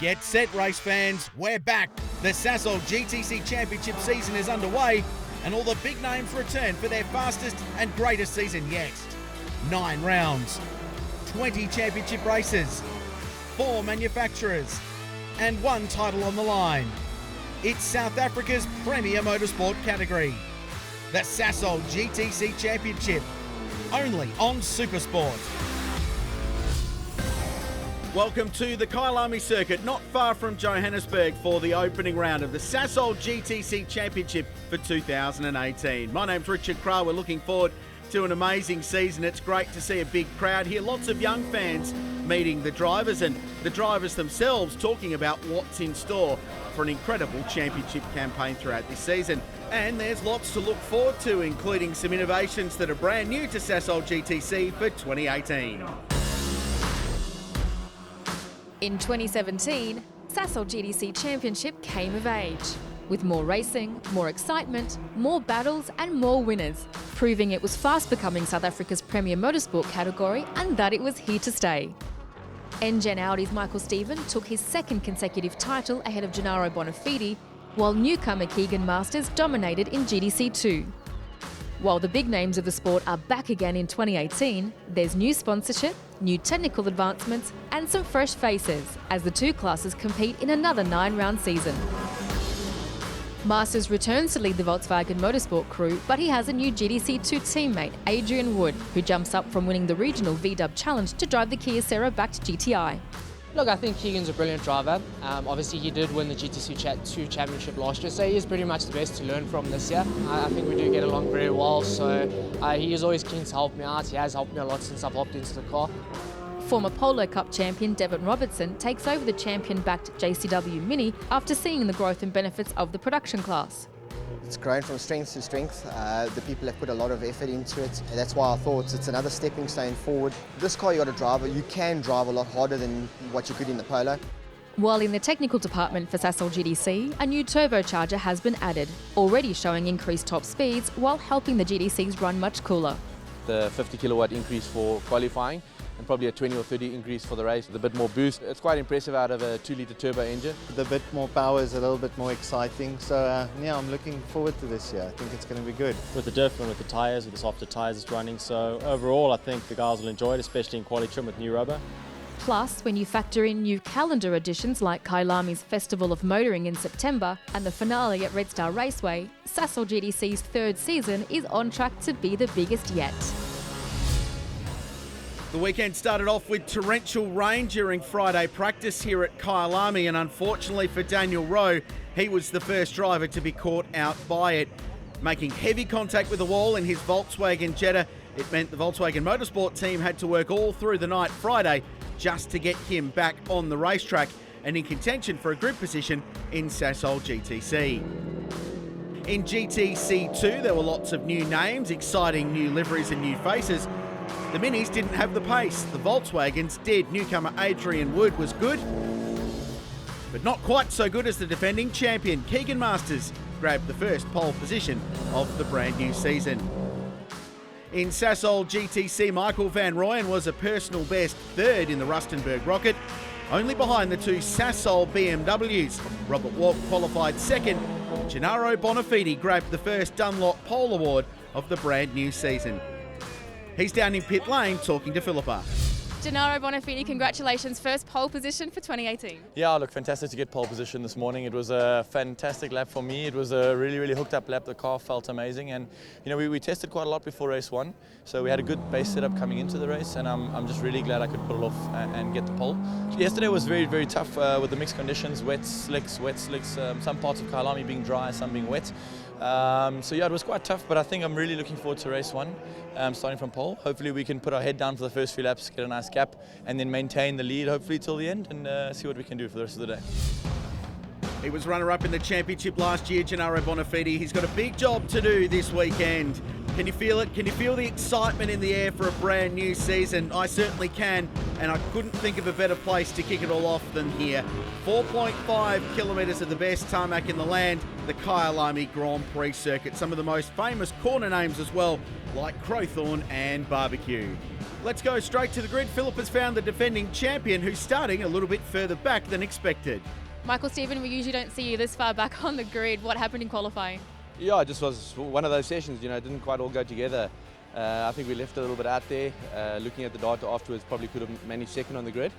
Get set, race fans, we're back. The Sasol GTC Championship season is underway and all the big names return for their fastest and greatest season yet. 9 rounds, 20 championship races, 4 manufacturers and 1 title on the line. It's South Africa's premier motorsport category. The Sasol GTC Championship, only on SuperSport. Welcome to the Kyalami Circuit, not far from Johannesburg, for the opening round of the Sasol GTC Championship for 2018. My name's Richard Crowe. We're looking forward to an amazing season. It's great to see a big crowd here. Lots of young fans meeting the drivers and the drivers themselves talking about what's in store for an incredible championship campaign throughout this season. And there's lots to look forward to, including some innovations that are brand new to Sasol GTC for 2018. In 2017, Sasol GTC Championship came of age, with more racing, more excitement, more battles and more winners, proving it was fast becoming South Africa's premier motorsport category and that it was here to stay. Engen Audi's Michael Stephen took his second consecutive title ahead of Gennaro Bonafede, while newcomer Keagan Masters dominated in GTC2. While the big names of the sport are back again in 2018, there's new sponsorship, new technical advancements and some fresh faces as the two classes compete in another 9-round season. Masters returns to lead the Volkswagen Motorsport crew, but he has a new GTC2 teammate, Adrian Wood, who jumps up from winning the regional VW Challenge to drive the Kia Sera back to GTI. Look, I think Keagan's a brilliant driver. Obviously, he did win the GTC2 Championship last year, so he is pretty much the best to learn from this year. I think we do get along very well, so he is always keen to help me out. He has helped me a lot since I've hopped into the car. Former Polo Cup champion Devon Robertson takes over the champion-backed JCW Mini after seeing the growth and benefits of the production class. It's grown from strength to strength. The people have put a lot of effort into it. And that's why I thought it's another stepping stone forward. This car, you got to drive it. You can drive a lot harder than what you could in the Polo. While in the technical department for Sasol GTC, a new turbocharger has been added, already showing increased top speeds while helping the GTCs run much cooler. The 50 kilowatt increase for qualifying and probably a 20 or 30 increase for the race with a bit more boost. It's quite impressive out of a 2-litre turbo engine. The bit more power is a little bit more exciting, so yeah, I'm looking forward to this year. I think it's going to be good. With the diff and with the tyres, with the softer tyres it's running, so overall I think the guys will enjoy it, especially in quali trim with new rubber. Plus, when you factor in new calendar additions like Kyalami's Festival of Motoring in September and the finale at Red Star Raceway, Sasol GTC's 3rd season is on track to be the biggest yet. The weekend started off with torrential rain during Friday practice here at Kyalami, and unfortunately for Daniel Rowe, he was the first driver to be caught out by it. Making heavy contact with the wall in his Volkswagen Jetta, it meant the Volkswagen Motorsport team had to work all through the night Friday just to get him back on the racetrack and in contention for a grid position in Sasol GTC. In GTC2, there were lots of new names, exciting new liveries and new faces. The Minis didn't have the pace, the Volkswagens did. Newcomer Adrian Wood was good, but not quite so good as the defending champion. Keagan Masters grabbed the first pole position of the brand new season. In Sasol GTC, Michael van Rooyen was a personal best 3rd in the Rustenburg Rocket, only behind the 2 Sasol BMWs. Robert Walk qualified 2nd. Gennaro Bonafede grabbed the first Dunlop Pole Award of the brand new season. He's down in pit lane talking to Philippa. Gennaro Bonafede, congratulations, first pole position for 2018. Yeah, look, fantastic to get pole position this morning. It was a fantastic lap for me. It was a really hooked up lap. The car felt amazing, and you know we tested quite a lot before race 1, so we had a good base setup coming into the race, and I'm just really glad I could pull it off and get the pole. Yesterday was very tough with the mixed conditions, wet slicks, some parts of Kyalami being dry, some being wet. So yeah, it was quite tough, but I think I'm really looking forward to race 1, starting from pole. Hopefully we can put our head down for the first few laps, get a nice gap, and then maintain the lead hopefully till the end and see what we can do for the rest of the day. He was runner-up in the championship last year, Gennaro Bonafede. He's got a big job to do this weekend. Can you feel it? Can you feel the excitement in the air for a brand new season? I certainly can, and I couldn't think of a better place to kick it all off than here. 4.5 kilometres of the best tarmac in the land, the Kyalami Grand Prix Circuit. Some of the most famous corner names as well, like Crowthorne and Barbecue. Let's go straight to the grid. Philip has found the defending champion, who's starting a little bit further back than expected. Michael Stephen, we usually don't see you this far back on the grid. What happened in qualifying? Yeah, it just was one of those sessions, it didn't quite all go together. I think we left a little bit out there. Looking at the data afterwards, probably could have managed second on the grid.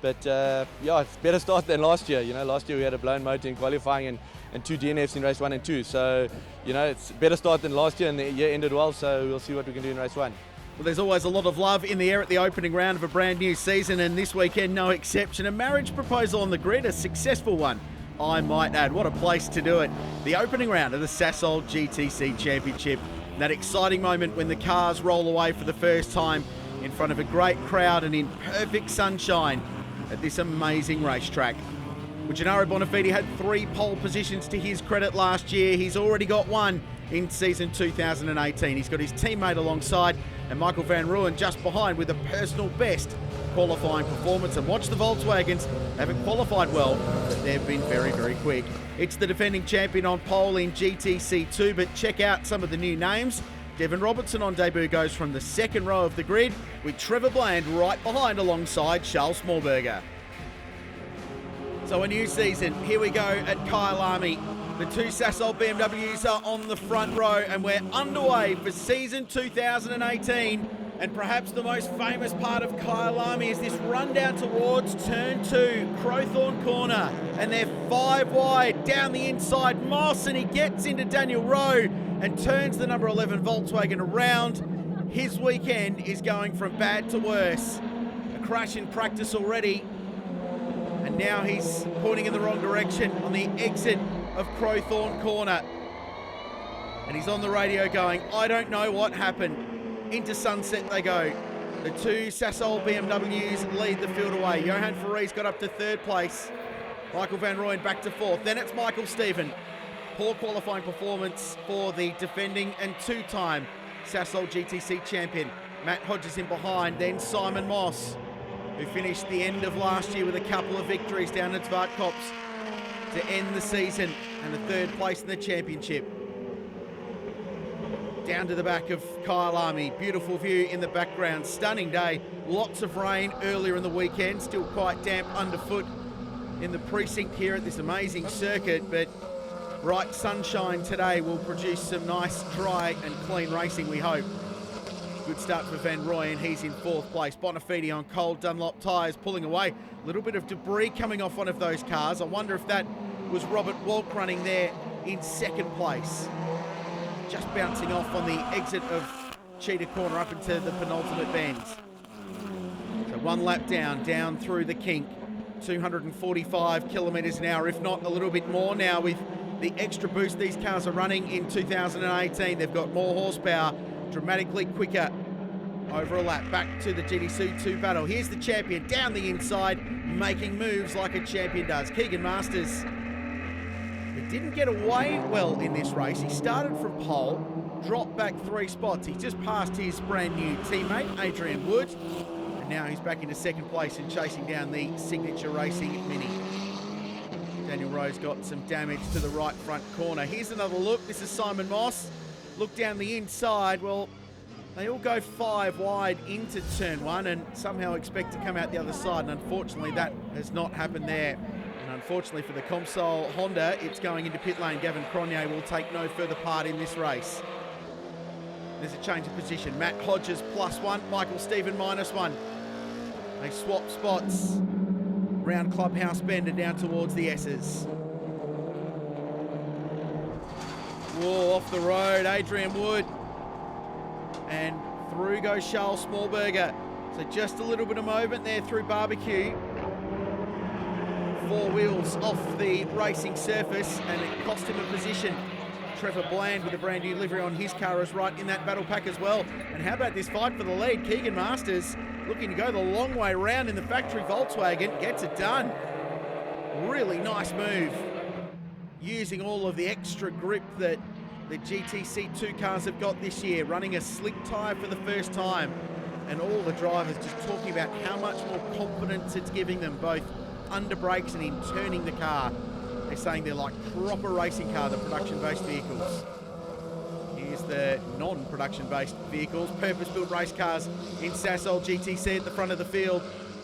But yeah, it's a better start than last year. Last year we had a blown motor in qualifying and 2 DNFs in race 1 and 2. So, it's a better start than last year, and the year ended well, so we'll see what we can do in race 1. Well, there's always a lot of love in the air at the opening round of a brand new season, and this weekend no exception. A marriage proposal on the grid, a successful one, I might add. What a place to do it. The opening round of the Sasol GTC Championship. That exciting moment when the cars roll away for the first time in front of a great crowd and in perfect sunshine at this amazing racetrack. Well, Gennaro Bonafede had 3 pole positions to his credit last year. He's already got 1 in season 2018. He's got his teammate alongside and Michael van Rooyen just behind with a personal best qualifying performance. And watch the Volkswagens. They haven't qualified well, but they've been very, very quick. It's the defending champion on pole in GTC2, but check out some of the new names. Devon Robertson on debut goes from the second row of the grid, with Trevor Bland right behind alongside Charles Smallberger. So a new season, here we go at Kyalami. The 2 Sasol BMWs are on the front row, and we're underway for season 2018. And perhaps the most famous part of Kyalami is this run down towards turn 2, Crowthorne Corner. And they're 5 wide down the inside. Moss, and he gets into Daniel Rowe and turns the number 11 Volkswagen around. His weekend is going from bad to worse. A crash in practice already. And now he's pointing in the wrong direction on the exit of Crowthorne Corner. And he's on the radio going, I don't know what happened. Into sunset they go. The 2 Sasol BMWs lead the field away. Johan Faries got up to 3rd place. Michael van Rooyen back to 4th. Then it's Michael Stephen. Poor qualifying performance for the defending and 2-time Sasol GTC champion. Matt Hodges in behind. Then Simon Moss, who finished the end of last year with a couple of victories down at Zwartkops to end the season, and a 3rd place in the championship. Down to the back of Kyalami. Beautiful view in the background. Stunning day. Lots of rain earlier in the weekend. Still quite damp underfoot in the precinct here at this amazing circuit, but bright sunshine today will produce some nice, dry and clean racing, we hope. Good start for Van Rooyen. He's in 4th place. Bonafede on cold Dunlop tyres pulling away. A little bit of debris coming off one of those cars. I wonder if that was Robert Walk running there in 2nd place. Just bouncing off on the exit of Cheetah Corner up into the penultimate bends. So 1 lap down through the kink. 245 kilometres an hour, if not a little bit more now with the extra boost these cars are running in 2018. They've got more horsepower, dramatically quicker over a lap. Back to the GTC2 battle. Here's the champion down the inside, making moves like a champion does. Keagan Masters, who didn't get away well in this race. He started from pole, dropped back 3 spots. He just passed his brand new teammate, Adrian Wood, and now he's back into 2nd place and chasing down the Signature Racing Mini. Daniel Rowe's got some damage to the right front corner. Here's another look. This is Simon Moss. Look down the inside. Well, they all go 5 wide into turn 1 and somehow expect to come out the other side. And unfortunately, that has not happened there. And unfortunately for the Comsol Honda, it's going into pit lane. Gavin Cronje will take no further part in this race. There's a change of position. Matt Hodges +1, Michael Stephen -1. They swap spots. Round Clubhouse Bend and down towards the S's. Whoa, off the road, Adrian Wood. And through goes Charles Smallberger. So just a little bit of movement there through barbecue. 4 wheels off the racing surface and it cost him a position. Trevor Bland with a brand new livery on his car is right in that battle pack as well. And how about this fight for the lead? Keagan Masters looking to go the long way round in the factory Volkswagen, gets it done. Really nice move. Using all of the extra grip that the GTC2 cars have got this year, running a slick tyre for the first time. And all the drivers just talking about how much more confidence it's giving them, both under brakes and in turning the car. They're saying they're like proper racing car, the production-based vehicles. Here's there's the non-production based vehicles, purpose-built race cars in Sasol GTC at the front of the field,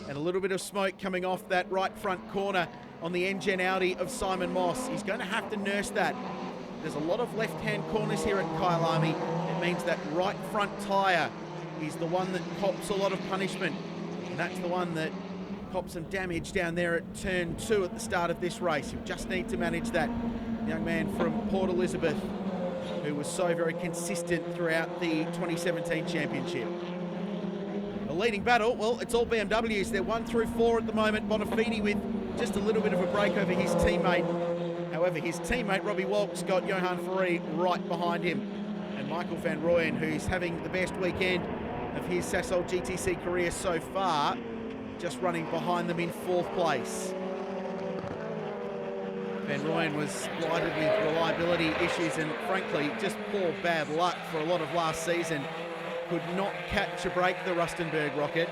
and a little bit of smoke coming off that right front corner on the N-Gen Audi of Simon Moss. He's going to have to nurse that. There's a lot of left-hand corners here at Kyalami. It means that right front tyre is the one that cops a lot of punishment, and that's the one that cops some damage down there at turn 2 at the start of this race. You just need to manage that. Young man from Port Elizabeth, who was so very consistent throughout the 2017 championship. The leading battle, well, it's all BMWs. They're 1 through 4 at the moment. Bonafede with just a little bit of a break over his teammate. However, his teammate, Robbie Walk's got Johan Ferrari right behind him. And Michael van Rooyen, who's having the best weekend of his Sasol GTC career so far, just running behind them in 4th place. Van Rooyen was blighted with reliability issues and frankly just poor bad luck for a lot of last season. Could not catch a break, the Rustenburg rocket.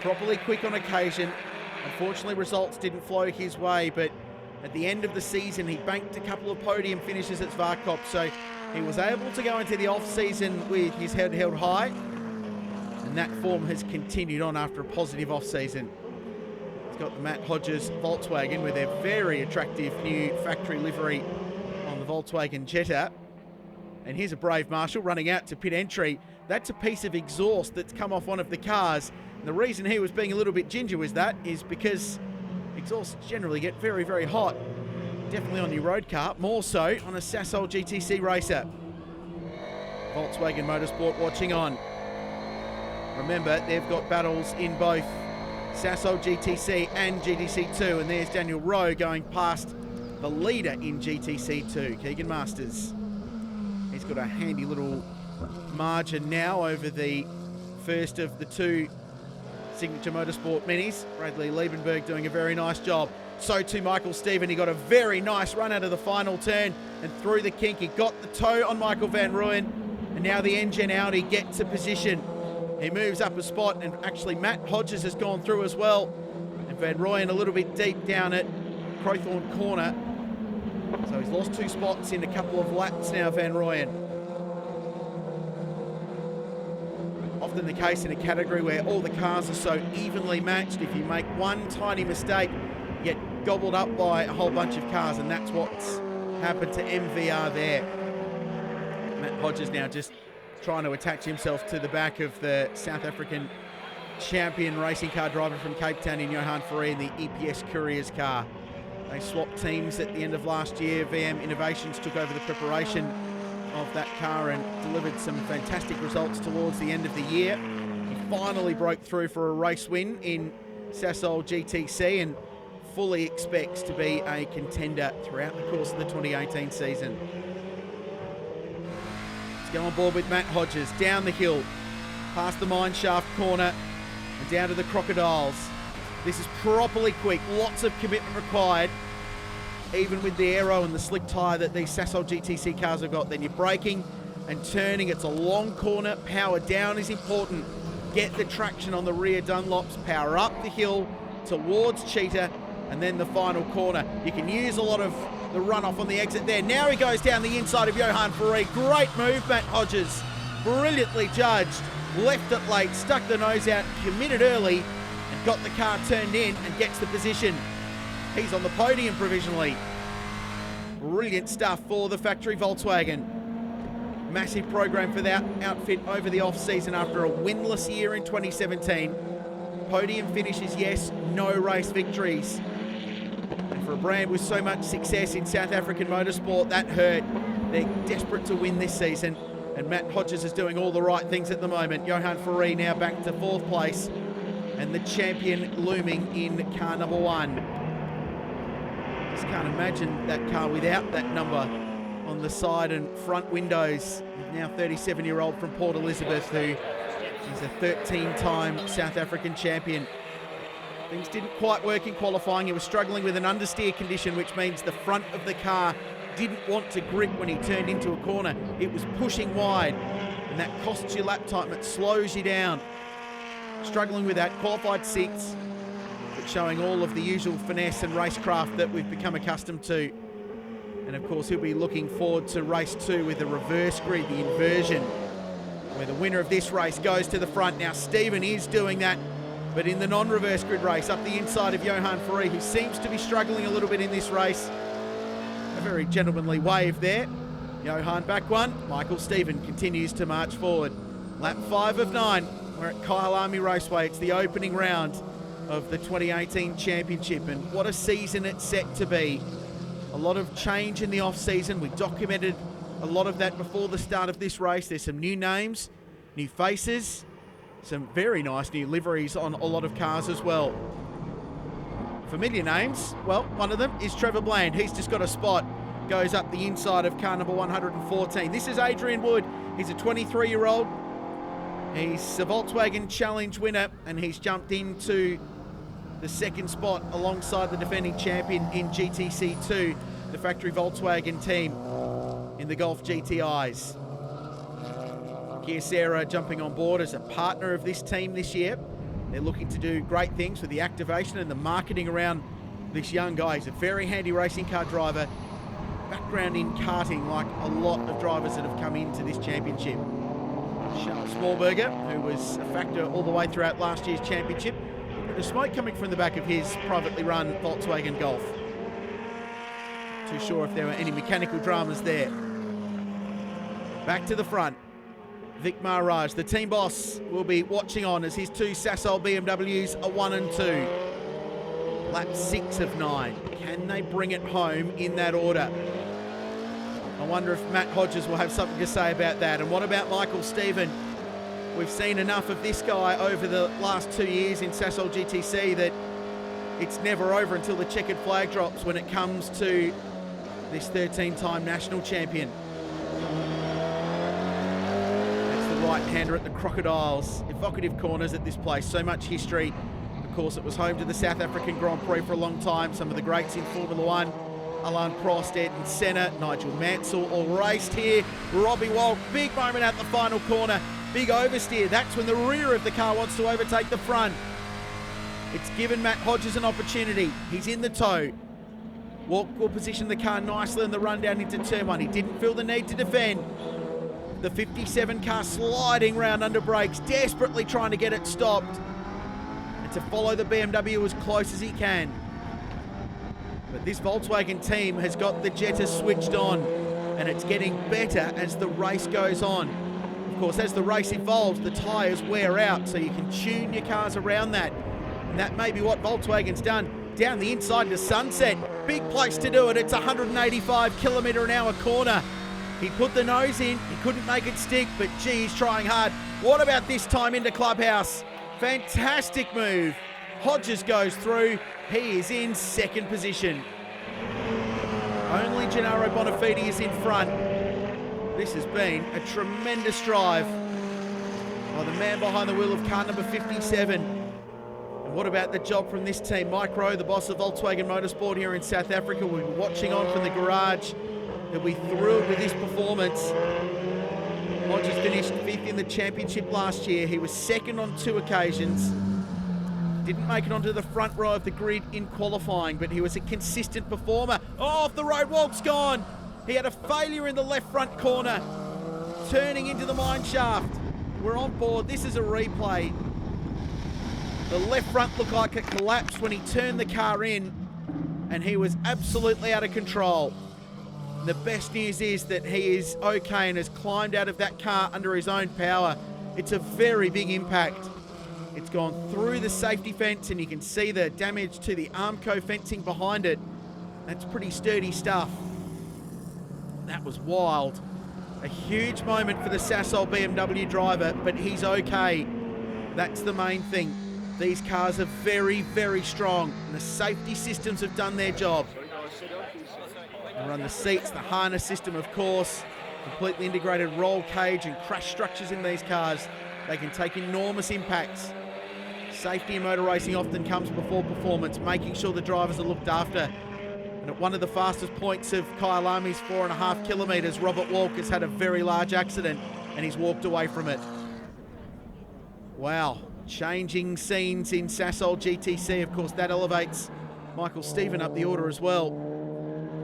Properly quick on occasion. Unfortunately, results didn't flow his way, but at the end of the season he banked a couple of podium finishes at Svarkop, so he was able to go into the off-season with his head held high, and that form has continued on after a positive off-season. He's got the Matt Hodges Volkswagen with their very attractive new factory livery on the Volkswagen Jetta. And here's a brave Marshall running out to pit entry. That's a piece of exhaust that's come off one of the cars. And the reason he was being a little bit ginger with that is because exhausts generally get very, very hot. Definitely on your road car, more so on a Sasol GTC racer. Volkswagen Motorsport watching on. Remember, they've got battles in both Sasol GTC and GTC2, and there's Daniel Rowe going past the leader in GTC2, Keagan Masters. He's got a handy little margin now over the first of the 2 Signature Motorsport minis. Bradley Liebenberg doing a very nice job. So too Michael Stephen. He got a very nice run out of the final turn and through the kink. He got the toe on Michael van Rooyen, and now the N-Gen Audi gets a position. He moves up a spot, and actually Matt Hodges has gone through as well. And Van Rooyen a little bit deep down at Crowthorne Corner. So he's lost 2 spots in a couple of laps now, Van Rooyen. Often the case in a category where all the cars are so evenly matched, if you make one tiny mistake, you get gobbled up by a whole bunch of cars, and that's what's happened to MVR there. Matt Hodges now just trying to attach himself to the back of the South African champion racing car driver from Cape Town in Johan Ferrari in the EPS Couriers car. They swapped teams at the end of last year. VM Innovations took over the preparation of that car and delivered some fantastic results towards the end of the year. He finally broke through for a race win in Sasol GTC and fully expects to be a contender throughout the course of the 2018 season. Let's go on board with Matt Hodges down the hill, past the mineshaft corner and down to the Crocodiles. This is properly quick, lots of commitment required, even with the aero and the slick tyre that these Sasol GTC cars have got. Then you're braking and turning, it's a long corner, power down is important. Get the traction on the rear Dunlops, power up the hill towards Cheetah, and then the final corner. You can use a lot of the runoff on the exit there. Now he goes down the inside of Johan Ferrari. Great move, Matt Hodges. Brilliantly judged. Left it late, stuck the nose out, committed early, and got the car turned in and gets the position. He's on the podium provisionally. Brilliant stuff for the factory Volkswagen. Massive program for that outfit over the off-season after a winless year in 2017. Podium finishes, yes, no race victories. And for a brand with so much success in South African motorsport, that hurt. They're desperate to win this season, and Matt Hodges is doing all the right things at the moment. Johan Ferrari now back to 4th place, and the champion looming in car number 1. Just can't imagine that car without that number on the side and front windows. Now 37-year-old from Port Elizabeth, who is a 13-time South African champion. Things didn't quite work in qualifying. He was struggling with an understeer condition, which means the front of the car didn't want to grip when he turned into a corner. It was pushing wide, and that costs you lap time. It slows you down. Struggling with that, qualified 6th, but showing all of the usual finesse and racecraft that we've become accustomed to. And of course, he'll be looking forward to race 2 with the reverse grid, the inversion, where the winner of this race goes to the front. Now, Stephen is doing that, but in the non-reverse grid race, up the inside of Johan Ferrari, who seems to be struggling a little bit in this race. A very gentlemanly wave there. Johan back one. Michael Stephen continues to march forward. Lap 5 of 9. We're at Kyalami Raceway. It's the opening round of the 2018 Championship, and what a season it's set to be. A lot of change in the off-season. We documented a lot of that before the start of this race. There's some new names, new faces, some very nice new liveries on a lot of cars as well. Familiar names, well, one of them is Trevor Bland. He's just got a spot, goes up the inside of car number 114. This is Adrian Wood. He's a 23-year-old. He's a Volkswagen Challenge winner, and he's jumped into the second spot alongside the defending champion in GTC2, the factory Volkswagen team in the Golf GTIs. Kyalami jumping on board as a partner of this team this year. They're looking to do great things with the activation and the marketing around this young guy. He's a very handy racing car driver, background in karting like a lot of drivers that have come into this championship. Charles Smallberger, who was a factor all the way throughout last year's championship. The smoke coming from the back of his privately run Volkswagen Golf. Too sure if there were any mechanical dramas there. Back to the front. Vic Maharaj, the team boss, will be watching on as his 2 Sasol BMWs are 1 and 2. Lap 6 of 9. Can they bring it home in that order? I wonder if Matt Hodges will have something to say about that. And what about Michael Stephen? We've seen enough of this guy over the last 2 years in Sasol GTC that it's never over until the checkered flag drops when it comes to this 13-time national champion. That's the right-hander at the Crocodiles. Evocative corners at this place, so much history. Of course, it was home to the South African Grand Prix for a long time. Some of the greats in Formula One, Alain Prost, Ayrton Senna, Nigel Mansell all raced here. Robbie Walk, big moment at the final corner. Big oversteer. That's when the rear of the car wants to overtake the front. It's given Matt Hodges an opportunity. He's in the tow. Walk will position the car nicely on the run down into turn 1. He didn't feel the need to defend. The 57 car sliding round under brakes, desperately trying to get it stopped and to follow the BMW as close as he can. But this Volkswagen team has got the Jetta switched on, and it's getting better as the race goes on. Of course, as the race evolves, the tyres wear out, so you can tune your cars around that. And that may be what Volkswagen's done. Down the inside to Sunset. Big place to do it. It's a 185 km/h corner. He put the nose in. He couldn't make it stick, but gee, he's trying hard. What about this time into Clubhouse? Fantastic move. Hodges goes through. He is in second position. Only Gennaro Bonafede is in front. This has been a tremendous drive by the man behind the wheel of car number 57. And what about the job from this team? Mike Rowe, the boss of Volkswagen Motorsport here in South Africa, will be watching on from the garage. He'll be thrilled with this performance. Hodges finished 5th in the championship last year. He was 2nd on 2 occasions. Didn't make it onto the front row of the grid in qualifying, but he was a consistent performer. Oh, off the road, Walk's gone. He had a failure in the left front corner, turning into the mine shaft. We're on board. This is a replay. The left front looked like it collapsed when he turned the car in, and he was absolutely out of control. The best news is that he is okay and has climbed out of that car under his own power. It's a very big impact. It's gone through the safety fence, and you can see the damage to the Armco fencing behind it. That's pretty sturdy stuff. That was wild. A huge moment for the Sasol BMW driver, but he's okay. That's the main thing. These cars are very, very strong, and the safety systems have done their job. They run the seats, the harness system, of course, completely integrated roll cage and crash structures in these cars. They can take enormous impacts. Safety in motor racing often comes before performance, making sure the drivers are looked after. And at one of the fastest points of Kyalami's 4.5 kilometres, Robert Walk has had a very large accident and he's walked away from it. Wow, changing scenes in Sasol GTC. Of course, that elevates Michael Stephen up the order as well.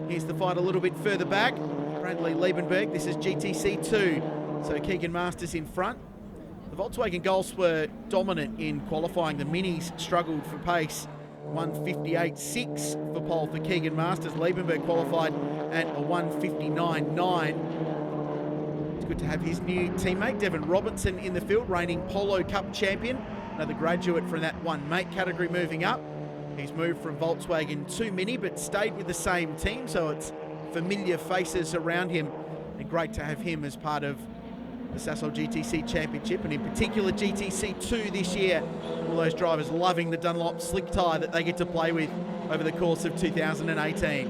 Here's the fight a little bit further back. Bradley Liebenberg, this is GTC 2. So Keagan Masters in front. The Volkswagen Golfs were dominant in qualifying. The Minis struggled for pace. 1:58.6 for pole for Keagan Masters. Liebenberg qualified at a 1:59.9. It's good to have his new teammate, Devon Robinson, in the field, reigning Polo Cup champion. Another graduate from that one mate category moving up. He's moved from Volkswagen to Mini, but stayed with the same team, so it's familiar faces around him. And great to have him as part of the Sasol GTC Championship, and in particular GTC 2 this year. All those drivers loving the Dunlop slick tyre that they get to play with over the course of 2018.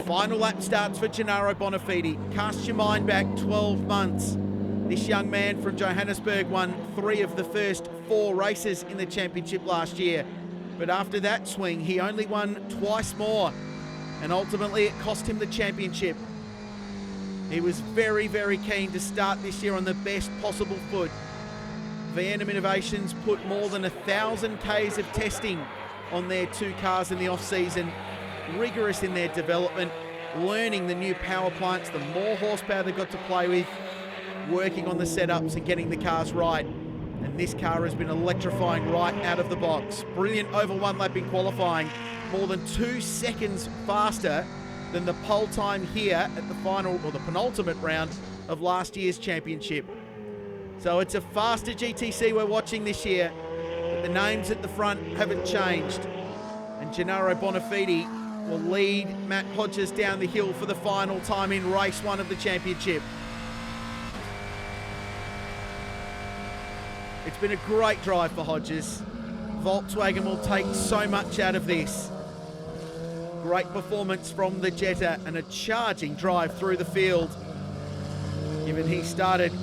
Final lap starts for Gennaro Bonafede. Cast your mind back 12 months. This young man from Johannesburg won 3 of the first 4 races in the championship last year. But after that swing, he only won twice more, and ultimately it cost him the championship. He was very, very keen to start this year on the best possible foot. V&M Innovations put more than 1,000 Ks of testing on their 2 cars in the off-season, rigorous in their development, learning the new power plants, the more horsepower they've got to play with, working on the setups and getting the cars right. And this car has been electrifying right out of the box. Brilliant over 1 lap in qualifying, more than 2 seconds faster than the pole time here at the final, or the penultimate round of last year's championship. So it's a faster GTC we're watching this year, but the names at the front haven't changed. And Gennaro Bonafede will lead Matt Hodges down the hill for the final time in race 1 of the championship. It's been a great drive for Hodges. Volkswagen will take so much out of this. Great performance from the Jetta and a charging drive through the field, given he started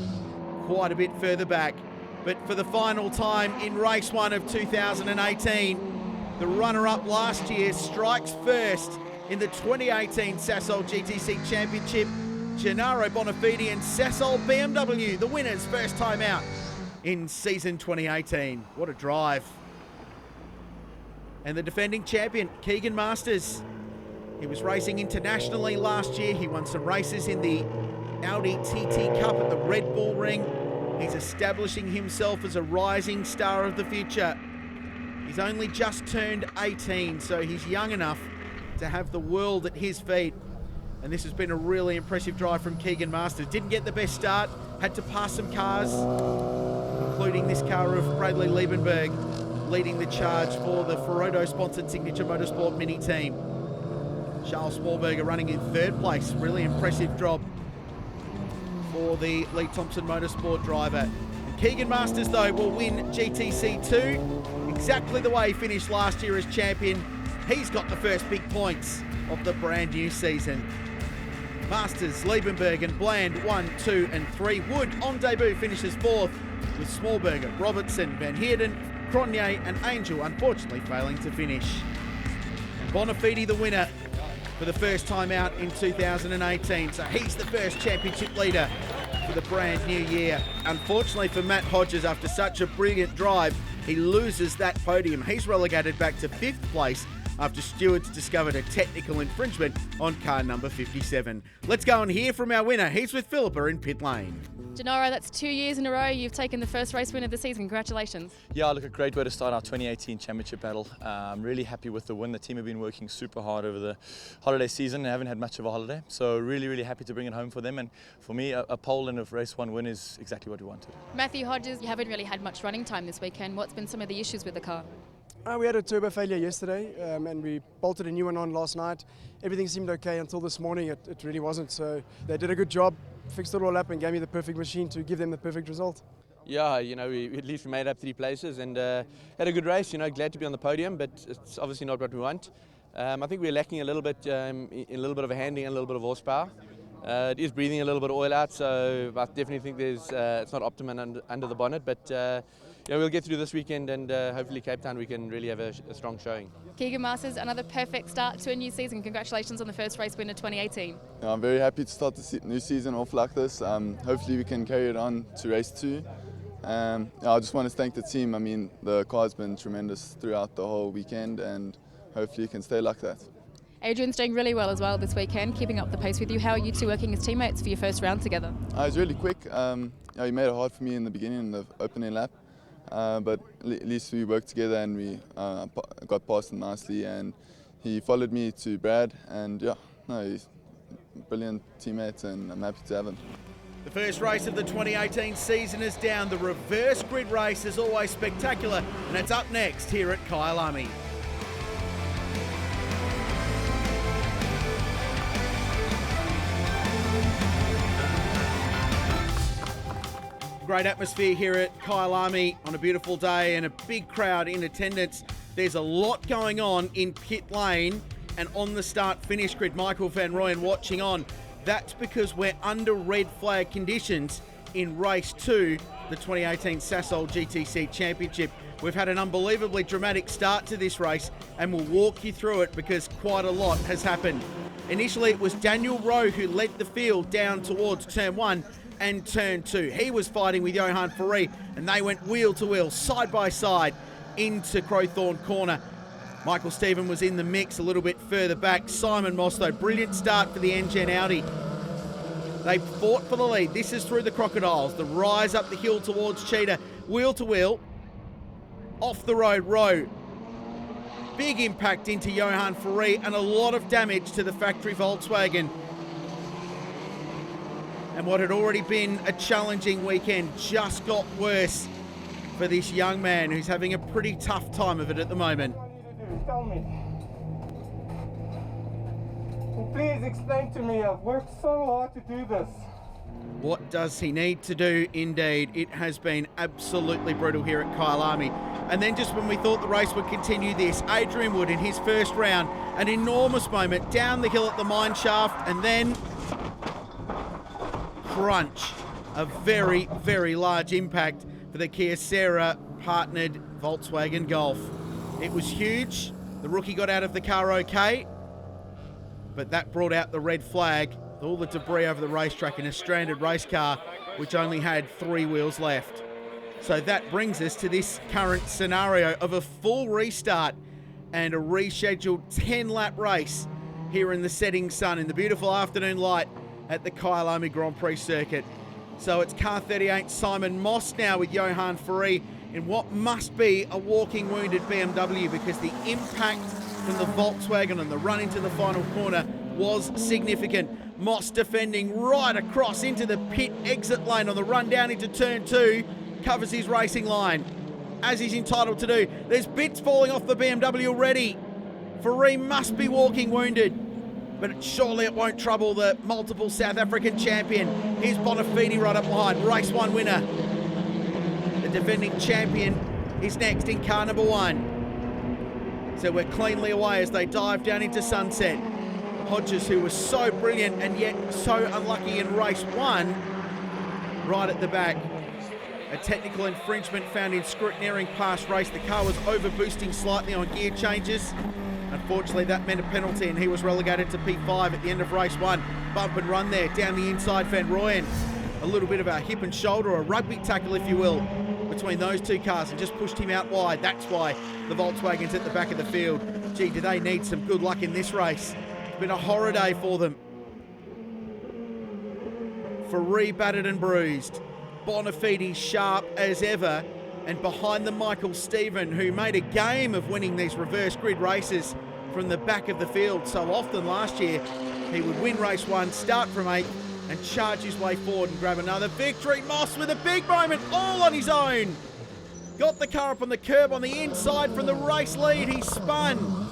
quite a bit further back. But for the final time in race 1 of 2018, the runner-up last year strikes first in the 2018 Sasol GTC Championship. Gennaro Bonafede and Sasol BMW, the winners first time out in season 2018. What a drive. And the defending champion, Keagan Masters. He was racing internationally last year. He won some races in the Audi TT Cup at the Red Bull Ring. He's establishing himself as a rising star of the future. He's only just turned 18, so he's young enough to have the world at his feet. And this has been a really impressive drive from Keagan Masters. Didn't get the best start, had to pass some cars, including this car of Bradley Liebenberg, leading the charge for the Ferodo-sponsored Signature Motorsport Mini team. Charles Smallberger running in 3rd place. Really impressive job for the Lee Thompson Motorsport driver. And Keagan Masters, though, will win GTC 2 exactly the way he finished last year as champion. He's got the first big points of the brand new season. Masters, Liebenberg and Bland 1, 2 and 3. Wood on debut finishes 4th, with Smallberger, Robertson, Van Heerden, Cronje and Angel unfortunately failing to finish. And Bonafede the winner for the first time out in 2018. So he's the first championship leader for the brand new year. Unfortunately for Matt Hodges, after such a brilliant drive, he loses that podium. He's relegated back to 5th place after stewards discovered a technical infringement on car number 57. Let's go and hear from our winner. He's with Philippa in pit lane. Gennaro, that's 2 years in a row you've taken the first race win of the season. Congratulations. Yeah, look, a great way to start our 2018 championship battle. I'm really happy with the win. The team have been working super hard over the holiday season. They haven't had much of a holiday, so really, really happy to bring it home for them. And for me, a pole and a race 1 win is exactly what we wanted. Matthew Hodges, you haven't really had much running time this weekend. What's been some of the issues with the car? We had a turbo failure yesterday and we bolted a new one on last night. Everything seemed okay until this morning. It really wasn't. So they did a good job, fixed it all up and gave me the perfect machine to give them the perfect result. Yeah, you know, we at least made up 3 places and had a good race. You know, glad to be on the podium, but it's obviously not what we want. I think we're lacking a little bit in a little bit of a handling and a little bit of horsepower. It is breathing a little bit of oil out, so I definitely think it's not optimum under the bonnet, but yeah, we'll get through this weekend and hopefully Cape Town we can really have a strong showing. Keagan Masters, another perfect start to a new season. Congratulations on the first race win of 2018. I'm very happy to start the new season off like this. Hopefully we can carry it on to race 2. I just want to thank the team. I mean, the car's been tremendous throughout the whole weekend and hopefully it can stay like that. Adrian's doing really well as well this weekend, keeping up the pace with you. How are you two working as teammates for your first round together? It was really quick. He made it hard for me in the beginning, in the opening lap. But at least we worked together and we got past him nicely. And he followed me to Brad. And yeah, no, he's a brilliant teammate and I'm happy to have him. The first race of the 2018 season is down. The reverse grid race is always spectacular, and it's up next here at Kyalami. Great atmosphere here at Kyalami on a beautiful day and a big crowd in attendance. There's a lot going on in pit lane and on the start-finish grid. Michael Van Rooyen watching on. That's because we're under red flag conditions in race 2, the 2018 Sasol GTC Championship. We've had an unbelievably dramatic start to this race and we'll walk you through it because quite a lot has happened. Initially, it was Daniel Rowe who led the field down towards turn 1 and turn 2. He was fighting with Johan Ferré and they went wheel to wheel, side by side into Crowthorne Corner. Michael Stephen was in the mix a little bit further back. Simon Moss, though, brilliant start for the NGen Audi. They fought for the lead. This is through the Crocodiles. The rise up the hill towards Cheetah. Wheel to wheel. Off the road, Rowe. Big impact into Johan Ferré and a lot of damage to the factory Volkswagen. And what had already been a challenging weekend just got worse for this young man who's having a pretty tough time of it at the moment. Tell me. Please explain to me. I've worked so hard to do this. What does he need to do? Indeed, it has been absolutely brutal here at Kyalami. And then just when we thought the race would continue this, Adrian Wood in his first round, an enormous moment down the hill at the mine shaft, and then crunch. A very, very large impact for the Kia Serra partnered Volkswagen Golf. It was huge. The rookie got out of the car okay, but that brought out the red flag, all the debris over the racetrack in a stranded race car, which only had 3 wheels left. So that brings us to this current scenario of a full restart and a rescheduled 10-lap race here in the setting sun in the beautiful afternoon light at the Kyalami Grand Prix Circuit. So it's car 38 Simon Moss now with Johan Ferré in what must be a walking wounded BMW because the impact from the Volkswagen and the run into the final corner was significant. Moss defending right across into the pit exit lane on the run down into turn 2, covers his racing line, as he's entitled to do. There's bits falling off the BMW already. Ferré must be walking wounded, but surely it won't trouble the multiple South African champion. Here's Bonafede right up behind, race 1 winner. The defending champion is next in car number 1. So we're cleanly away as they dive down into sunset. Hodges, who was so brilliant and yet so unlucky in race 1, right at the back. A technical infringement found in scrutineering past race. The car was over-boosting slightly on gear changes. Unfortunately, that meant a penalty and he was relegated to P5 at the end of race 1. Bump and run there, down the inside, Van Rooyen. A little bit of a hip and shoulder, a rugby tackle, if you will, between those two cars and just pushed him out wide. That's why the Volkswagen's at the back of the field. Gee, do they need some good luck in this race. It's been a horror day for them. Ferré battered and bruised. Bonafede sharp as ever. And behind them, Michael Stephen, who made a game of winning these reverse grid races from the back of the field. So often last year, he would win race 1, start from 8th, and charge his way forward and grab another victory. Moss with a big moment, all on his own. Got the car up on the curb on the inside from the race lead. He spun.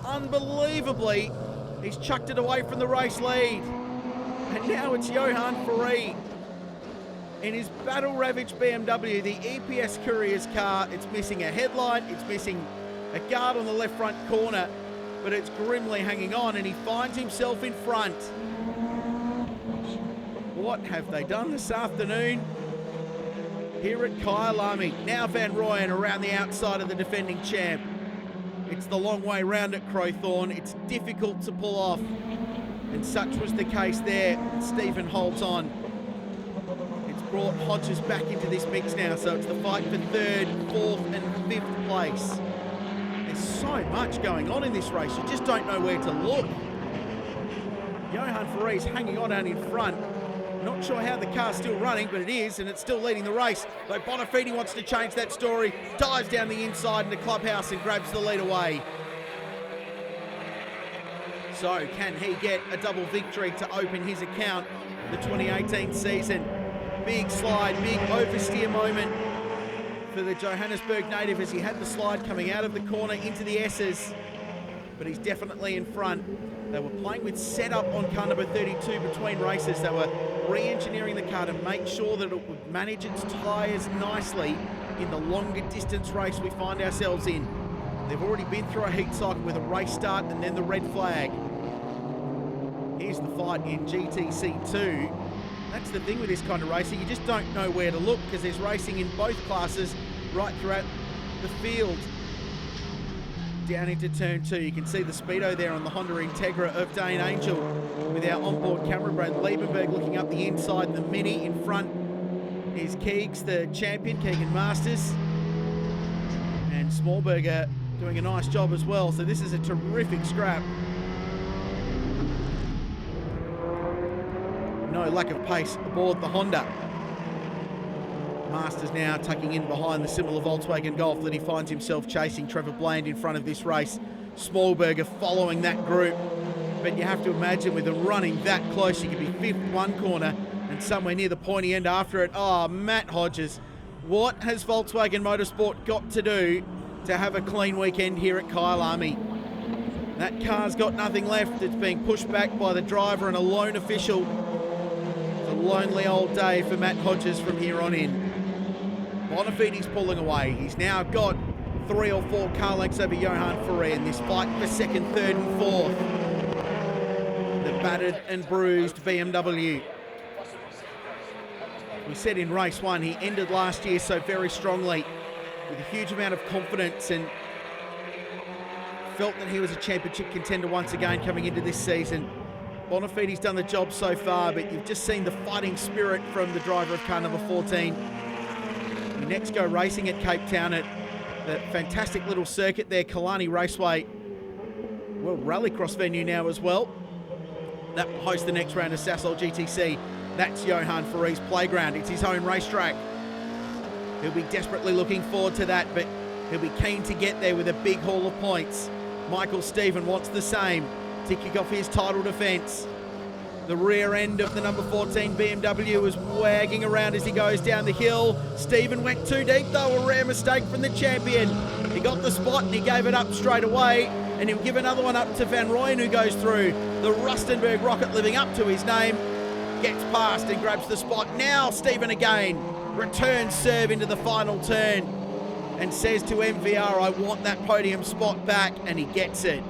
Unbelievably, he's chucked it away from the race lead. And now it's Johan Ferré in his battle-ravaged BMW, the EPS Courier's car. It's missing a headlight, it's missing a guard on the left front corner, but it's grimly hanging on and he finds himself in front. What have they done this afternoon here at Kyalami? Now Van Rooyen around the outside of the defending champ. It's the long way round at Crowthorne. It's difficult to pull off, and such was the case there. Stephen holds on. It's brought Hodges back into this mix now, so it's the fight for 3rd, 4th and 5th place. They're There's so much going on in this race, you just don't know where to look. Johan Ferre's hanging on out in front. Not sure how the car's still running, but it is, and it's still leading the race. Though Bonafede wants to change that story, dives down the inside in the clubhouse and grabs the lead away. So can he get a double victory to open his account the 2018 season? Big slide, big oversteer moment for the Johannesburg native as he had the slide coming out of the corner into the S's, but he's definitely in front. They were playing with setup on car number 32 between races. They were re-engineering the car to make sure that it would manage its tyres nicely in the longer distance race we find ourselves in. They've already been through a heat cycle with a race start and then the red flag. Here's the fight in GTC2. That's the thing with this kind of racing, you just don't know where to look because there's racing in both classes right throughout the field. Down into turn 2, you can see the speedo there on the Honda Integra of Dane Angel with our onboard camera. Brad Liebenberg looking up the inside, the Mini in front is Keags, the champion, Keagan Masters, and Smallberger doing a nice job as well. So this is a terrific scrap. No lack of pace aboard the Honda. Masters now tucking in behind the similar Volkswagen Golf that he finds himself chasing. Trevor Bland in front of this race. Smallberger following that group. But you have to imagine with them running that close, you could be fifth one corner and somewhere near the pointy end after it. Oh, Matt Hodges, what has Volkswagen Motorsport got to do to have a clean weekend here at Kyalami? That car's got nothing left. It's being pushed back by the driver and a lone official. It's a lonely old day for Matt Hodges from here on in. Bonafede's pulling away. He's now got 3 or 4 car lengths over Johan Ferre in this fight for second, third and fourth. The battered and bruised BMW. We said in race 1 he ended last year so very strongly with a huge amount of confidence and felt that he was a championship contender once again coming into this season. Bonafede's done the job so far, but you've just seen the fighting spirit from the driver of car number 14. We next go racing at Cape Town at the fantastic little circuit there, Killarney Raceway. World Rallycross venue now as well. That will host the next round of Sasol GTC. That's Johan Ferre's playground. It's his own racetrack. He'll be desperately looking forward to that, but he'll be keen to get there with a big haul of points. Michael Stephen wants the same to kick off his title defence. The rear end of the number 14 BMW is wagging around as he goes down the hill. Stephen went too deep though, a rare mistake from the champion. He got the spot and he gave it up straight away, and he'll give another one up to Van Rooyen, who goes through. The Rustenburg Rocket, living up to his name, gets past and grabs the spot. Now Stephen again returns serve into the final turn and says to MVR, I want that podium spot back, and he gets it.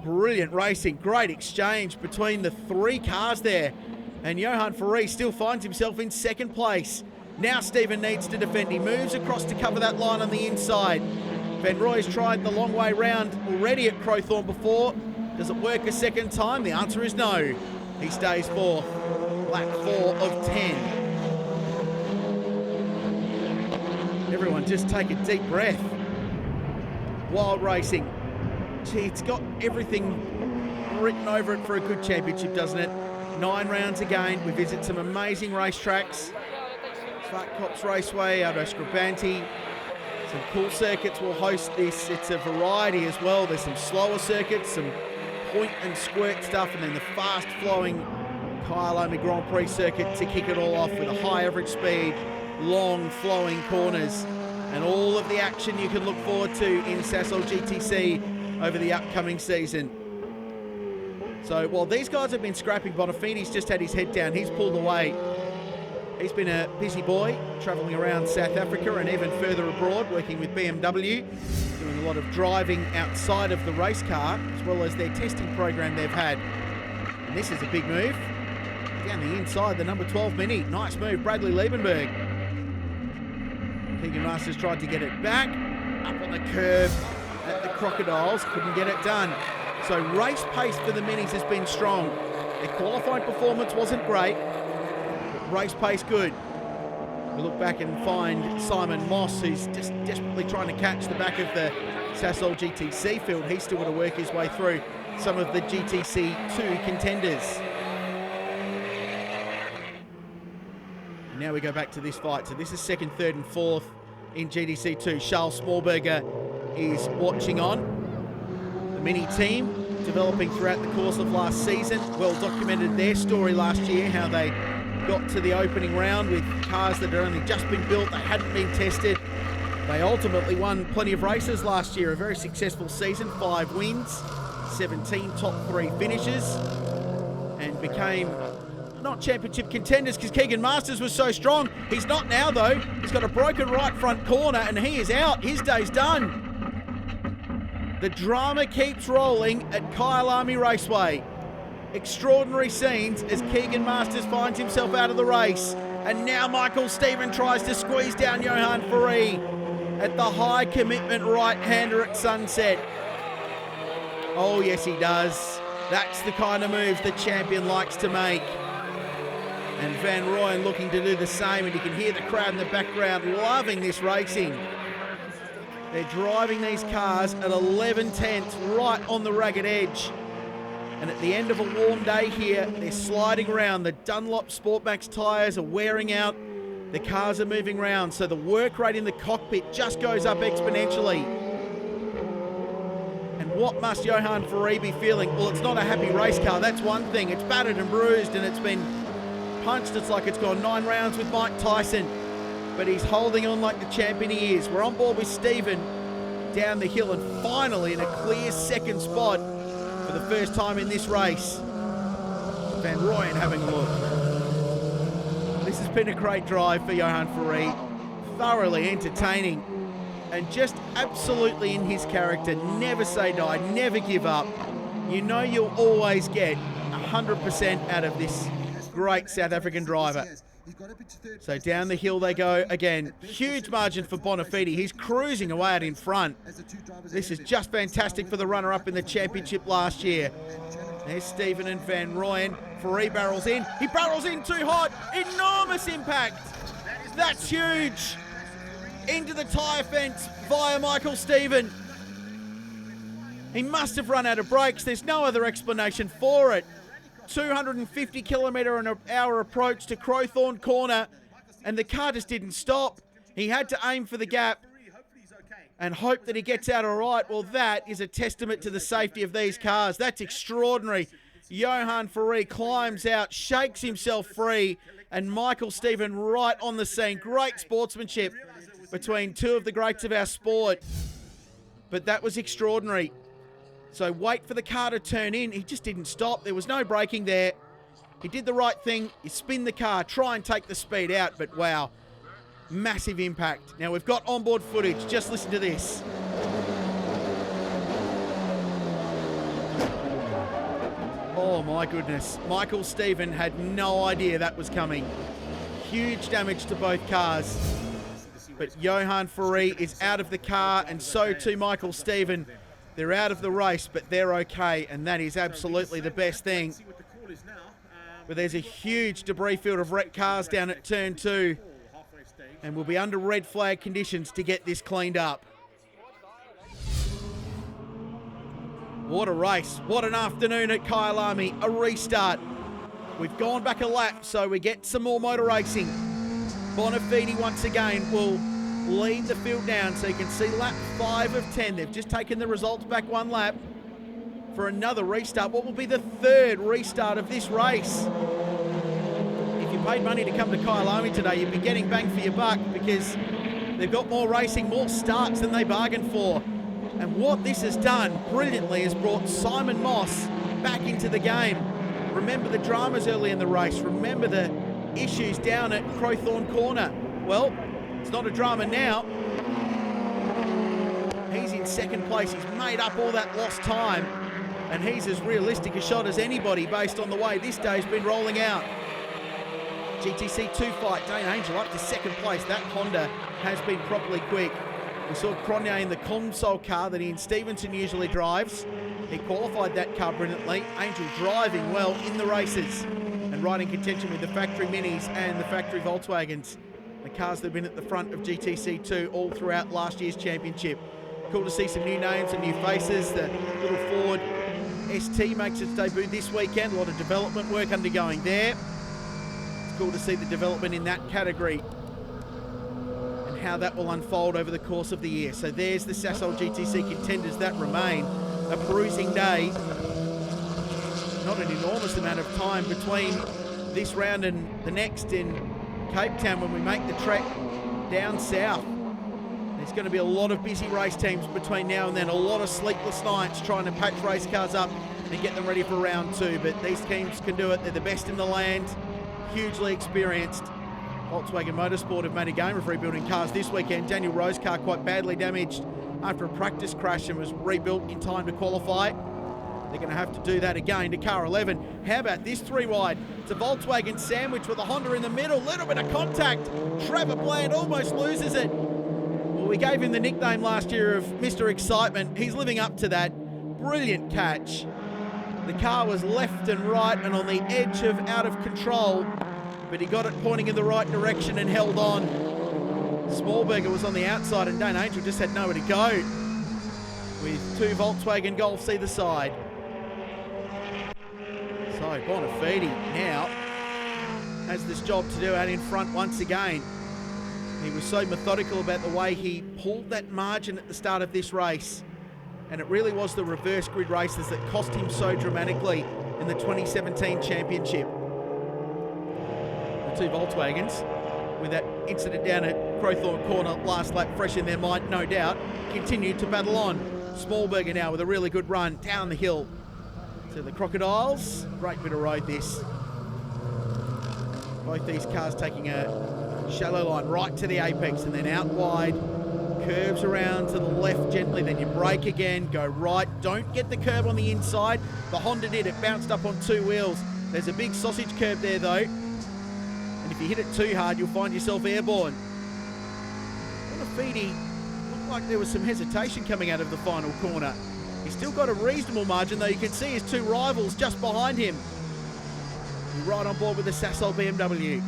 Brilliant racing, great exchange between the 3 cars there, and Johan Ferre still finds himself in second place. Now Stephen needs to defend. He moves across to cover that line on the inside. Van Rooyen's tried the long way round already at Crowthorne before. Does it work a second time? The answer is no. He stays fourth. Lap 4 of 10. Everyone just take a deep breath. Wild racing. Gee, it's got everything written over it for a good championship, doesn't it? 9 rounds again. We visit some amazing racetracks. Svartkops Raceway, Aldo Scribanti. Some cool circuits will host this. It's a variety as well. There's some slower circuits, some point and squirt stuff, and then the fast-flowing Kyalami Grand Prix Circuit to kick it all off with a high average speed, long flowing corners, and all of the action you can look forward to in Sasol GTC over the upcoming season. So while these guys have been scrapping, Bonafede's just had his head down. He's pulled away. He's been a busy boy, travelling around South Africa and even further abroad, working with BMW, doing a lot of driving outside of the race car, as well as their testing program they've had. And this is a big move. Down the inside, the number 12 Mini. Nice move, Bradley Liebenberg. Keagan Masters tried to get it back, up on the curve at the Crocodiles, couldn't get it done. So race pace for the Minis has been strong. Their qualifying performance wasn't great, but race pace good. We look back and find Simon Moss, who's just desperately trying to catch the back of the Sasol GTC field. He's still got to work his way through some of the GTC 2 contenders. Now we go back to this fight. So this is second, third and fourth in GTC 2. Charles Smallberger is watching on. The mini team developing throughout the course of last season. Well documented their story last year, how they got to the opening round with cars that had only just been built, they hadn't been tested. They ultimately won plenty of races last year, a very successful season, 5 wins, 17 top 3 finishes, and became not championship contenders because Keagan Masters was so strong. He's not now though. He's got a broken right front corner and he is out. His day's done. The drama keeps rolling at Kyalami Raceway. Extraordinary scenes as Keagan Masters finds himself out of the race. And now Michael Stephen tries to squeeze down Johan Ferrari at the high commitment right-hander at Sunset. Oh yes he does. That's the kind of moves the champion likes to make. And Van Rooyen looking to do the same, and you can hear the crowd in the background loving this racing. They're driving these cars at 11/10 right on the ragged edge. And at the end of a warm day here, they're sliding around. The Dunlop Sportmax tyres are wearing out. The cars are moving around, so the work rate in the cockpit just goes up exponentially. And what must Johan Ferrari be feeling? Well, it's not a happy race car, that's one thing. It's battered and bruised and it's been punched. It's like it's gone 9 rounds with Mike Tyson. But he's holding on like the champion he is. We're on board with Stephen down the hill and finally in a clear second spot for the first time in this race. Van Rooyen having a look. This has been a great drive for Johan Ferrari. Thoroughly entertaining and just absolutely in his character. Never say die, never give up. You know you'll always get 100% out of this great South African driver. So down the hill they go again. Huge margin for Bonafede. He's cruising away out in front. This is just fantastic for the runner-up in the championship last year. There's Stephen and Van Rooyen. Ferrari barrels in. He barrels in too hot. Enormous impact. That's huge. Into the tyre fence via Michael Stephen. He must have run out of brakes. There's no other explanation for it. 250 km/h approach to Crowthorne Corner, and the car just didn't stop. He had to aim for the gap and hope that he gets out all right. Well, that is a testament to the safety of these cars. That's extraordinary. Johan Ferrari climbs out, shakes himself free, and Michael Stephen right on the scene. Great sportsmanship between two of the greats of our sport. But that was extraordinary. So wait for the car to turn in. He just didn't stop. There was no braking there. He did the right thing. You spin the car, try and take the speed out, but wow, massive impact. Now we've got onboard footage. Just listen to this. Oh my goodness. Michael Stephen had no idea that was coming. Huge damage to both cars. But Johan Ferrari is out of the car, and so too Michael Stephen. They're out of the race, but they're okay, and that is absolutely the best thing. But there's a huge debris field of wrecked cars down at turn 2, and we'll be under red flag conditions to get this cleaned up. What a race. What an afternoon at Kyalami. A restart. We've gone back a lap, so we get some more motor racing. Bonafede once again will lead the field down, so you can see lap 5 of 10. They've just taken the results back 1 lap for another restart. What will be the 3rd restart of this race? If you paid money to come to Kyalami today, you'd be getting bang for your buck, because they've got more racing, more starts than they bargained for. And what this has done brilliantly is brought Simon Moss back into the game. Remember the dramas early in the race. Remember the issues down at Crowthorne Corner. Well, it's not a drama now. He's in 2nd place. He's made up all that lost time. And he's as realistic a shot as anybody based on the way this day's been rolling out. GTC 2 fight. Dane Angel up to 2nd place. That Honda has been properly quick. We saw Cronje in the console car that Ian Stevenson usually drives. He qualified that car brilliantly. Angel driving well in the races and right in contention with the factory Minis and the factory Volkswagens. the cars that have been at the front of GTC2 all throughout last year's championship. Cool to see some new names and new faces. The little Ford ST makes its debut this weekend. A lot of development work undergoing there. It's cool to see the development in that category and how that will unfold over the course of the year. So there's the Sasol GTC contenders that remain. A bruising day. Not an enormous amount of time between this round and the next in Cape Town when we make the trek down south. There's going to be a lot of busy race teams between now and then, a lot of sleepless nights trying to patch race cars up and get them ready for round two, but these teams can do it. They're the best in the land, hugely experienced. Volkswagen Motorsport have made a game of rebuilding cars this weekend. Daniel Rowe's car quite badly damaged after a practice crash and was rebuilt in time to qualify. They're going to have to do that again to car 11. How about this three wide? It's a Volkswagen sandwich with a Honda in the middle. Little bit of contact. Trevor Bland almost loses it. Well, we gave him the nickname last year of Mr. Excitement. He's living up to that. Brilliant catch. The car was left and right and on the edge of out of control, but he got it pointing in the right direction and held on. Smallberger was on the outside and Dane Angel just had nowhere to go with two Volkswagen Golfs either side. So Bonafede now has this job to do out in front once again. He was so methodical about the way he pulled that margin at the start of this race, and it really was the reverse grid races that cost him so dramatically in the 2017 championship. The two Volkswagens, with that incident down at Crowthorne Corner last lap fresh in their mind, no doubt, continued to battle on. Smallberger now with a really good run down the hill to the Crocodiles. Great bit of road this. Both these cars taking a shallow line right to the apex and then out wide. Curves around to the left gently, then you brake again, go right. Don't get the curb on the inside. The Honda did, it bounced up on two wheels. There's a big sausage curb there though. And if you hit it too hard, you'll find yourself airborne. Bonafede looked like there was some hesitation coming out of the final corner. He's still got a reasonable margin, though you can see his two rivals just behind him. He's right on board with the Sasol BMW.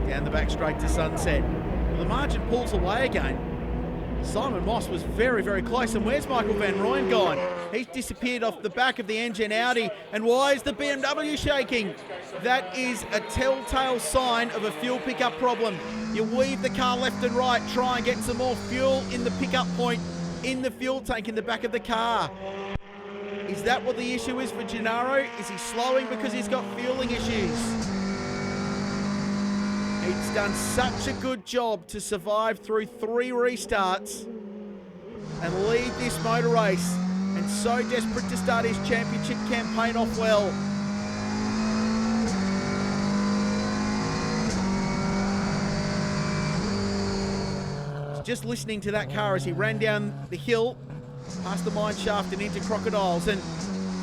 Down the back straight to Sunset. Well, the margin pulls away again. Simon Moss was very, very close. And where's Michael Van Rooyen gone? He's disappeared off the back of the engine Audi. And why is the BMW shaking? That is a telltale sign of a fuel pickup problem. You weave the car left and right, try and get some more fuel in the pickup point, in the fuel tank in the back of the car. Is that what the issue is for Gennaro? Is he slowing because he's got fueling issues? He's done such a good job to survive through 3 restarts and lead this motor race, and so desperate to start his championship campaign off well. Just listening to that car as he ran down the hill past the mine shaft and into Crocodiles, and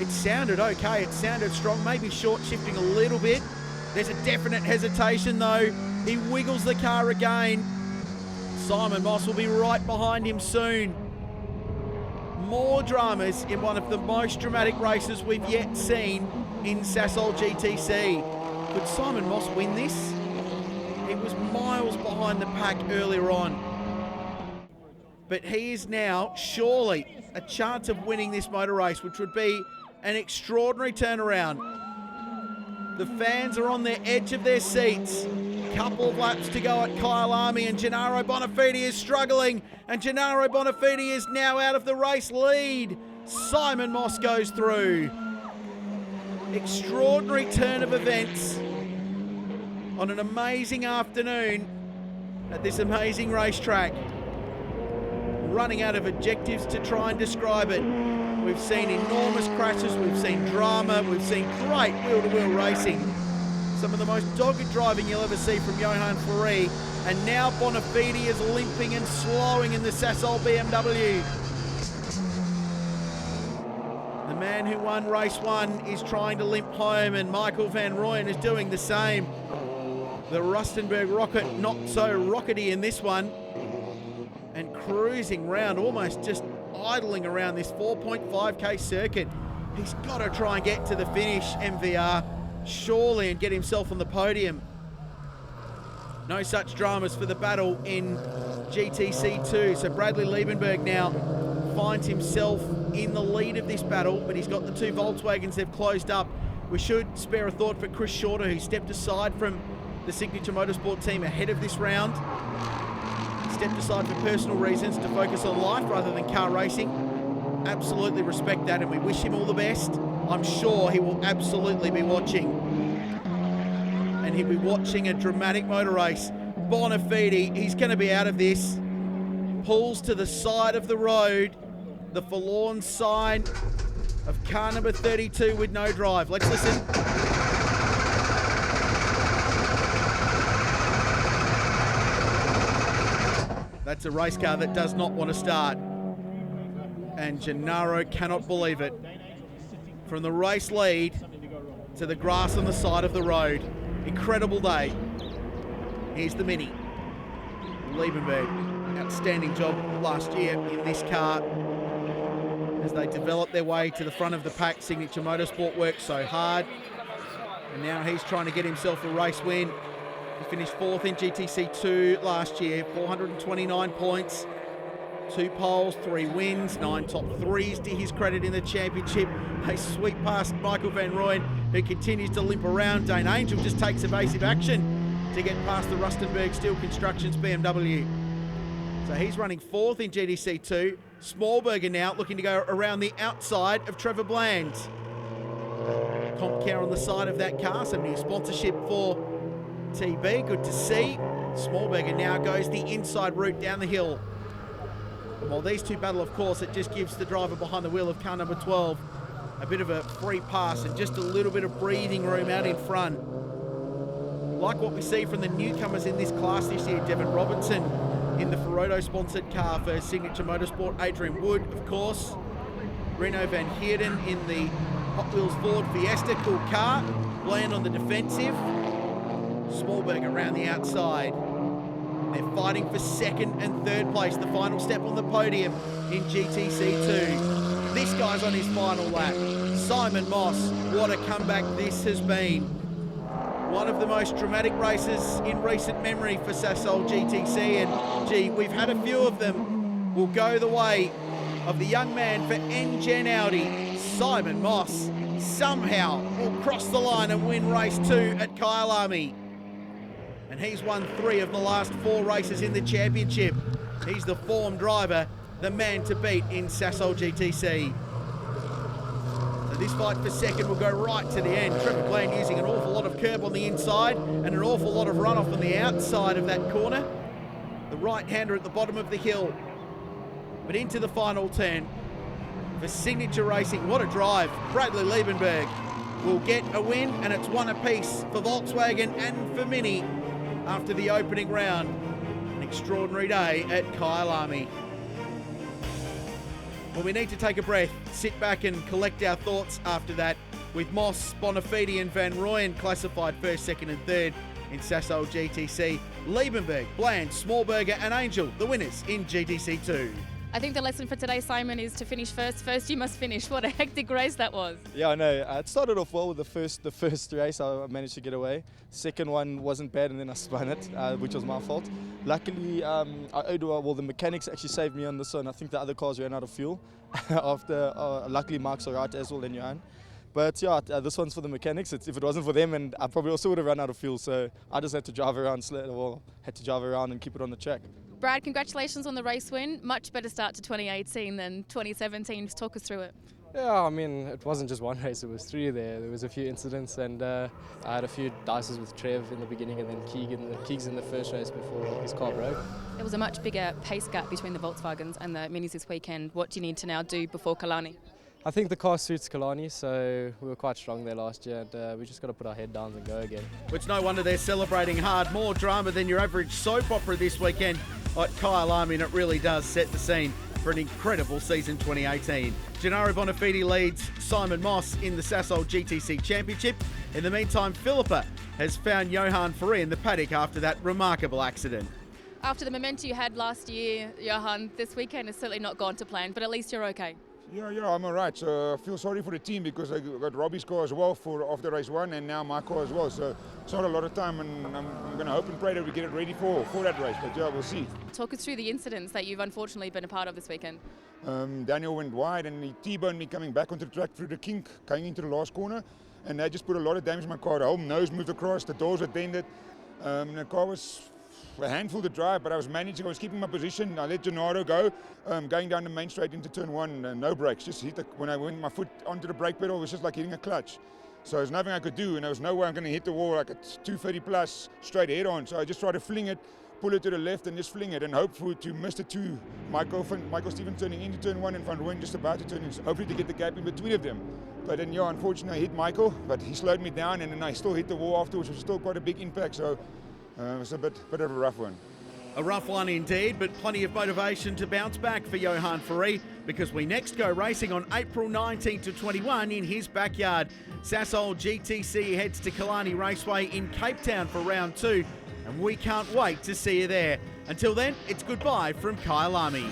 it sounded okay, it sounded strong, maybe short shifting a little bit. There's a definite hesitation though. He wiggles the car again. Simon Moss will be right behind him soon. More dramas in one of the most dramatic races we've yet seen in Sasol GTC. Could Simon Moss win this? He was miles behind the pack earlier on. But he is now surely a chance of winning this motor race, which would be an extraordinary turnaround. The fans are on the edge of their seats. Couple of laps to go at Kyalami, and Gennaro Bonafede is struggling, and Gennaro Bonafede is now out of the race lead. Simon Moss goes through. Extraordinary turn of events on an amazing afternoon at this amazing racetrack. Running out of adjectives to try and describe it. We've seen enormous crashes, we've seen drama, we've seen great wheel-to-wheel racing. Some of the most dogged driving you'll ever see from Johan Faree. And now Bonafede is limping and slowing in the Sasol BMW. The man who won race 1 is trying to limp home, and Michael Van Rooyen is doing the same. The Rustenburg rocket not so rockety in this one, and cruising round, almost just idling around this 4.5k circuit. He's got to try and get to the finish, MVR, surely, and get himself on the podium. No such dramas for the battle in GTC 2. So Bradley Liebenberg now finds himself in the lead of this battle, but he's got the two Volkswagens they've closed up. We should spare a thought for Chris Shorter, who stepped aside from the Signature Motorsport team ahead of this round. Stepped aside for personal reasons to focus on life rather than car racing. Absolutely respect that, and we wish him all the best. I'm sure he will absolutely be watching. And he'll be watching a dramatic motor race. Bonafede, he's going to be out of this. Pulls to the side of the road. The forlorn sign of car number 32 with no drive. Let's listen. That's a race car that does not want to start. And Gennaro cannot believe it. From the race lead to the grass on the side of the road. Incredible day. Here's the Mini. Liebenberg, outstanding job last year in this car. As they develop their way to the front of the pack, Signature Motorsport worked so hard. And now he's trying to get himself a race win. He finished 4th in GTC 2 last year, 429 points, 2 poles, 3 wins, 9 top 3s to his credit in the championship. They sweep past Michael Van Rooyen, who continues to limp around. Dane Angel just takes evasive action to get past the Rustenburg Steel Constructions BMW. So he's running 4th in GTC 2. Smallberger now looking to go around the outside of Trevor Bland. Comp Care on the side of that car, some new sponsorship for TB, good to see. Smallberger now goes the inside route down the hill. While these two battle, of course, it just gives the driver behind the wheel of car number 12 a bit of a free pass and just a little bit of breathing room out in front. Like what we see from the newcomers in this class this year, Devon Robinson in the Ferodo-sponsored car for Signature Motorsport, Adrian Wood, of course. Reno Van Heerden in the Hot Wheels Ford Fiesta, cool car. Bland on the defensive. Smallberg around the outside. They're fighting for 2nd and 3rd place, the final step on the podium in GTC 2. This guy's on his final lap. Simon Moss, what a comeback this has been. One of the most dramatic races in recent memory for Sasol GTC, and gee, we've had a few of them. Will go the way of the young man for NGen Audi, Simon Moss. Somehow will cross the line and win race 2 at Kyalami. And he's won 3 of the last 4 races in the championship. He's the form driver, the man to beat in Sasol GTC. So this fight for 2nd will go right to the end. Trevor Bland using an awful lot of curb on the inside and an awful lot of runoff on the outside of that corner. The right-hander at the bottom of the hill. But into the final turn for Signature Racing. What a drive. Bradley Liebenberg will get a win, and it's 1 apiece for Volkswagen and for Mini after the opening round. An extraordinary day at Kyalami. Well, we need to take a breath, sit back and collect our thoughts after that, with Moss, Bonafede and Van Rooyen classified 1st, 2nd and 3rd in Sasol GTC. Liebenberg, Bland, Smallberger and Angel, the winners in GTC 2. I think the lesson for today, Simon, is to finish first. First, you must finish. What a hectic race that was. Yeah, I know. It started off well with the first race. I managed to get away. Second one wasn't bad, and then I spun it, which was my fault. Luckily, the mechanics actually saved me on this one. I think the other cars ran out of fuel. After, luckily, Mark's all right as well, and Johan. But yeah, this one's for the mechanics. If it wasn't for them, and I probably also would have run out of fuel. So I just had to drive around and keep it on the track. Brad, congratulations on the race win. Much better start to 2018 than 2017. Just talk us through it. Yeah, I mean, it wasn't just one race, it was 3 there. There was a few incidents, and I had a few dices with Trev in the beginning, and then Keagan in the first race before his car broke. There was a much bigger pace gap between the Volkswagens and the Minis this weekend. What do you need to now do before Kalani? I think the car suits Kalani, so we were quite strong there last year, and we just got to put our head down and go again. It's no wonder they're celebrating hard. More drama than your average soap opera this weekend at Kyalami, and it really does set the scene for an incredible season 2018. Gennaro Bonafede leads Simon Moss in the Sasol GTC Championship. In the meantime, Philippa has found Johan Ferré in the paddock after that remarkable accident. After the momentum you had last year, Johan, this weekend has certainly not gone to plan, but at least you're okay. Yeah, I'm all right. So I feel sorry for the team because I got Robbie's car as well after race 1 and now my car as well. So it's not a lot of time, and I'm going to hope and pray that we get it ready for that race. But yeah, we'll see. Talk us through the incidents that you've unfortunately been a part of this weekend. Daniel went wide and he T-boned me coming back onto the track through the kink, going into the last corner. And that just put a lot of damage on my car. The whole nose moved across, the doors were dented. The car was a handful to drive, but I was managing, I was keeping my position. I let Gennaro go, going down the main straight into turn 1, no brakes. Just hit when I went my foot onto the brake pedal, it was just like hitting a clutch. So there's nothing I could do, and there was no way I'm going to hit the wall like it's 230 plus straight head on. So I just tried to fling it, pull it to the left and just fling it and hope to miss the two. Michael Stevens turning into turn 1 and Van Rooyen just about to turn in, hopefully to get the gap in between of them. But then, yeah, unfortunately I hit Michael, but he slowed me down and then I still hit the wall afterwards, which was still quite a big impact. So it's a bit of a rough one. A rough one indeed, but plenty of motivation to bounce back for Johan Ferré, because we next go racing on April 19 to 21 in his backyard. Sasol GTC heads to Kyalami Raceway in Cape Town for round 2, and we can't wait to see you there. Until then, it's goodbye from Kyalami.